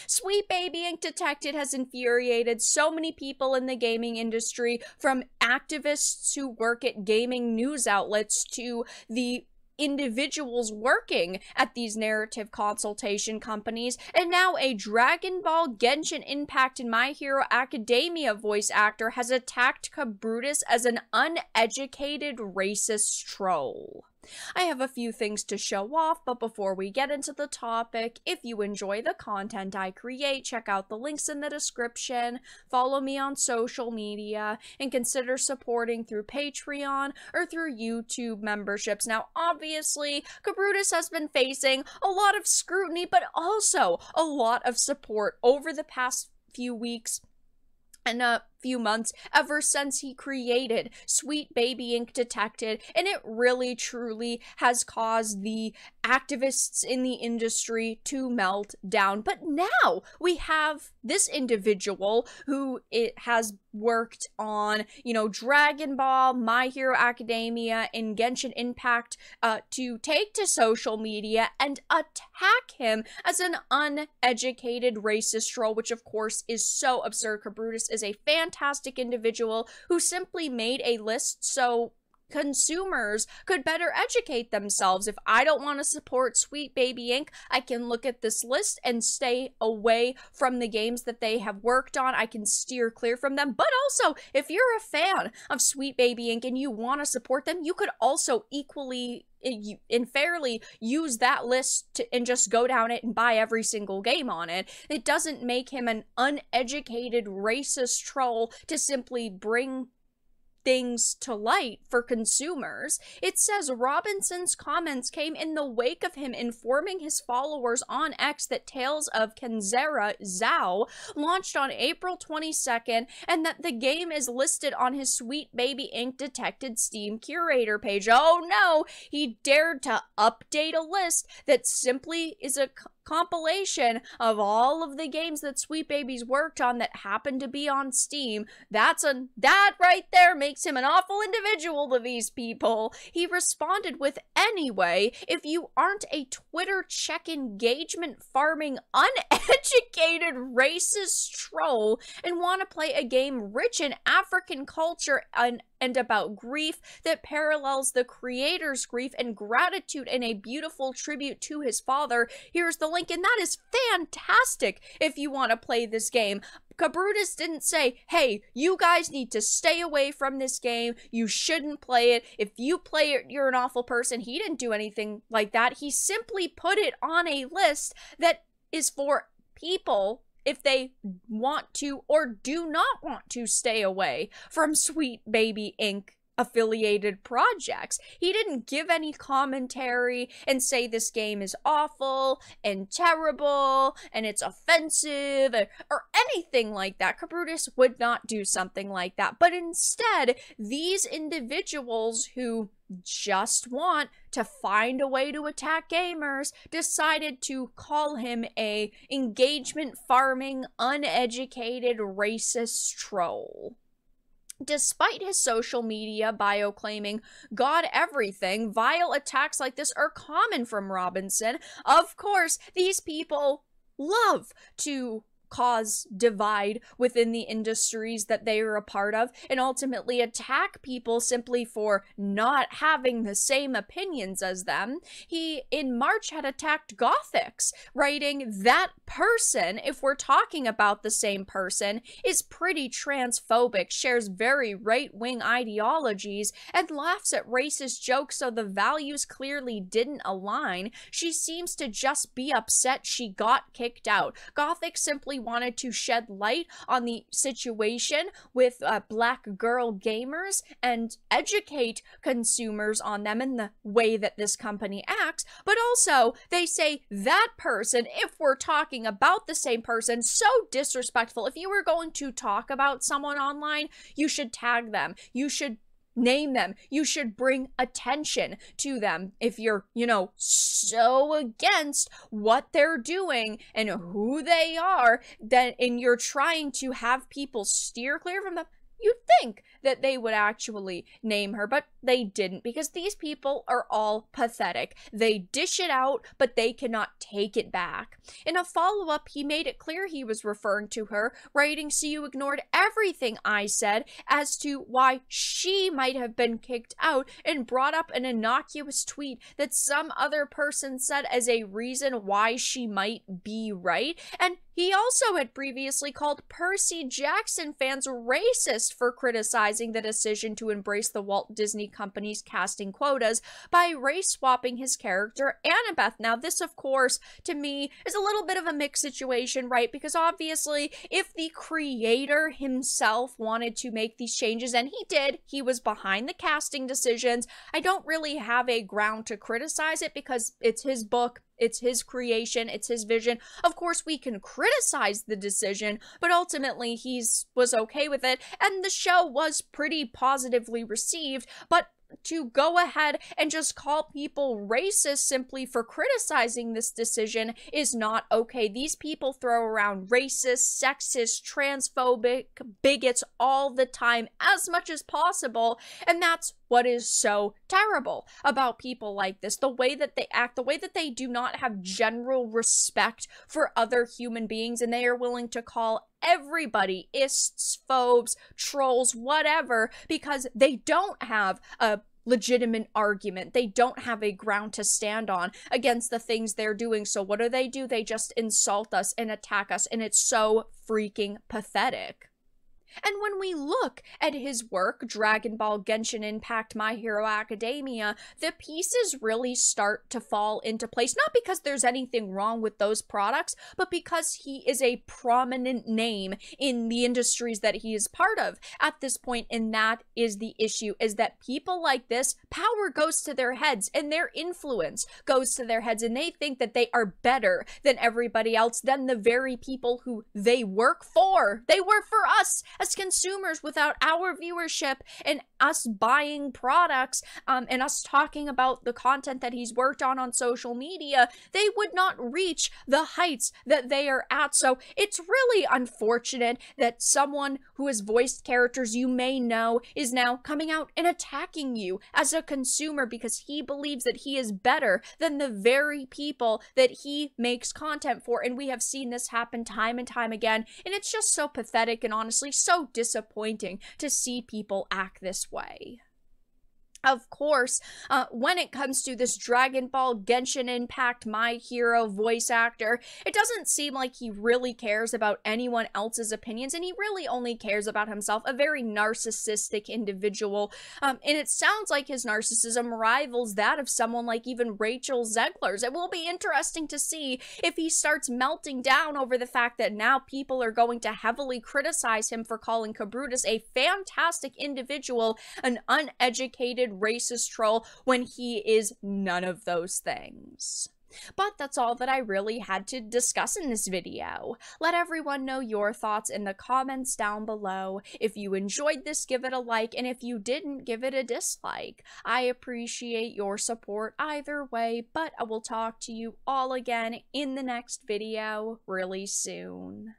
Sweet Baby Ink Detected has infuriated so many people in the gaming industry, from activists who work at gaming news outlets to the individuals working at these narrative consultation companies, and now a Dragon Ball, Genshin Impact, and My Hero Academia voice actor has attacked Kabrutus as an uneducated racist troll. I have a few things to show off, but before we get into the topic, if you enjoy the content I create, check out the links in the description, follow me on social media, and consider supporting through Patreon or through YouTube memberships. Now, obviously, Kabrutus has been facing a lot of scrutiny, but also a lot of support over the past few weeks and a few months, ever since he created Sweet Baby Ink Detected, and it really truly has caused the activists in the industry to melt down. But now we have this individual who has worked on, Dragon Ball, My Hero Academia, and Genshin Impact to take to social media and attack him as an uneducated racist troll, which of course is so absurd. Kabrutus is a fantastic individual who simply made a list so consumers could better educate themselves. If I don't want to support Sweet Baby Ink, I can look at this list and stay away from the games that they have worked on. I can steer clear from them. But also, if you're a fan of Sweet Baby Ink and you want to support them, you could also equally and fairly use that list and just go down it and buy every single game on it. It doesn't make him an uneducated racist troll to simply bring things to light for consumers. It says Robinson's comments came in the wake of him informing his followers on X that Tales of Kenzera Zhao launched on April 22nd, and that the game is listed on his Sweet Baby Ink Detected Steam curator page. Oh no, he dared to update a list that simply is a compilation of all of the games that Sweet Baby's worked on that happen to be on Steam. That right there makes him an awful individual to these people. He responded with, anyway, if you aren't a Twitter check engagement farming uneducated racist troll and want to play a game rich in African culture and about grief that parallels the creator's grief and gratitude in a beautiful tribute to his father, here's the link, and that is fantastic if you want to play this game. Kabrutus didn't say, hey, you guys need to stay away from this game, you shouldn't play it, if you play it, you're an awful person. He didn't do anything like that. He simply put it on a list that is for people if they want to or do not want to stay away from Sweet Baby Ink affiliated projects. He didn't give any commentary and say this game is awful and terrible and it's offensive or anything like that. Kabrutus would not do something like that. But instead, these individuals who just want to find a way to attack gamers decided to call him a engagement farming, uneducated, racist troll. Despite his social media bio claiming God everything, vile attacks like this are common from Robinson. Of course, these people love to cause divide within the industries that they are a part of and ultimately attack people simply for not having the same opinions as them. He, in March, had attacked Gothics, writing, that person, if we're talking about the same person, is pretty transphobic, shares very right-wing ideologies, and laughs at racist jokes, so the values clearly didn't align. She seems to just be upset she got kicked out. Gothic simply wanted to shed light on the situation with black girl gamers and educate consumers on them in the way that this company acts, but also they say that person, if we're talking about the same person, so disrespectful. If you were going to talk about someone online, you should tag them, you should name them, you should bring attention to them. If you're, so against what they're doing and who they are, then and you're trying to have people steer clear from them, you'd think that they would actually name her, but they didn't, because these people are all pathetic. They dish it out, but they cannot take it back. In a follow-up, he made it clear he was referring to her, writing, "So you ignored everything I said as to why she might have been kicked out, and brought up an innocuous tweet that some other person said as a reason why she might be right." And he also had previously called Percy Jackson fans racist for criticizing the decision to embrace the Walt Disney Company's casting quotas by race-swapping his character Annabeth. Now, this, of course, to me, is a little bit of a mixed situation, right? Because obviously, if the creator himself wanted to make these changes, and he did, he was behind the casting decisions, I don't really have a ground to criticize it because it's his book. It's his creation, it's his vision. Of course, we can criticize the decision, but ultimately was okay with it, and the show was pretty positively received. But to go ahead and just call people racist simply for criticizing this decision is not okay. These people throw around racist, sexist, transphobic, bigots all the time, as much as possible, and that's what is so terrible about people like this. The way that they act, the way that they do not have general respect for other human beings, and they are willing to call everybody ists, phobes, trolls, whatever, because they don't have a legitimate argument. They don't have a ground to stand on against the things they're doing. So what do? They just insult us and attack us, and it's so freaking pathetic. And when we look at his work, Dragon Ball, Genshin Impact, My Hero Academia, the pieces really start to fall into place. Not because there's anything wrong with those products, but because he is a prominent name in the industries that he is part of at this point. And that is the issue, is that people like this, power goes to their heads and their influence goes to their heads, and they think that they are better than everybody else, than the very people who they work for. They work for us as consumers. Without our viewership and us buying products and us talking about the content that he's worked on social media, they would not reach the heights that they are at. So it's really unfortunate that someone who has voiced characters you may know is now coming out and attacking you as a consumer because he believes that he is better than the very people that he makes content for. And we have seen this happen time and time again, and it's just so pathetic and honestly so disappointing to see people act this way. Of course, when it comes to this Dragon Ball, Genshin Impact, My Hero voice actor, it doesn't seem like he really cares about anyone else's opinions, and he really only cares about himself, a very narcissistic individual. And it sounds like his narcissism rivals that of someone like even Rachel Zegler's. It will be interesting to see if he starts melting down over the fact that now people are going to heavily criticize him for calling Kabrutus a fantastic individual, an uneducated racist troll, when he is none of those things. But that's all that I really had to discuss in this video. Let everyone know your thoughts in the comments down below. If you enjoyed this, give it a like, and if you didn't, give it a dislike. I appreciate your support either way, but I will talk to you all again in the next video really soon.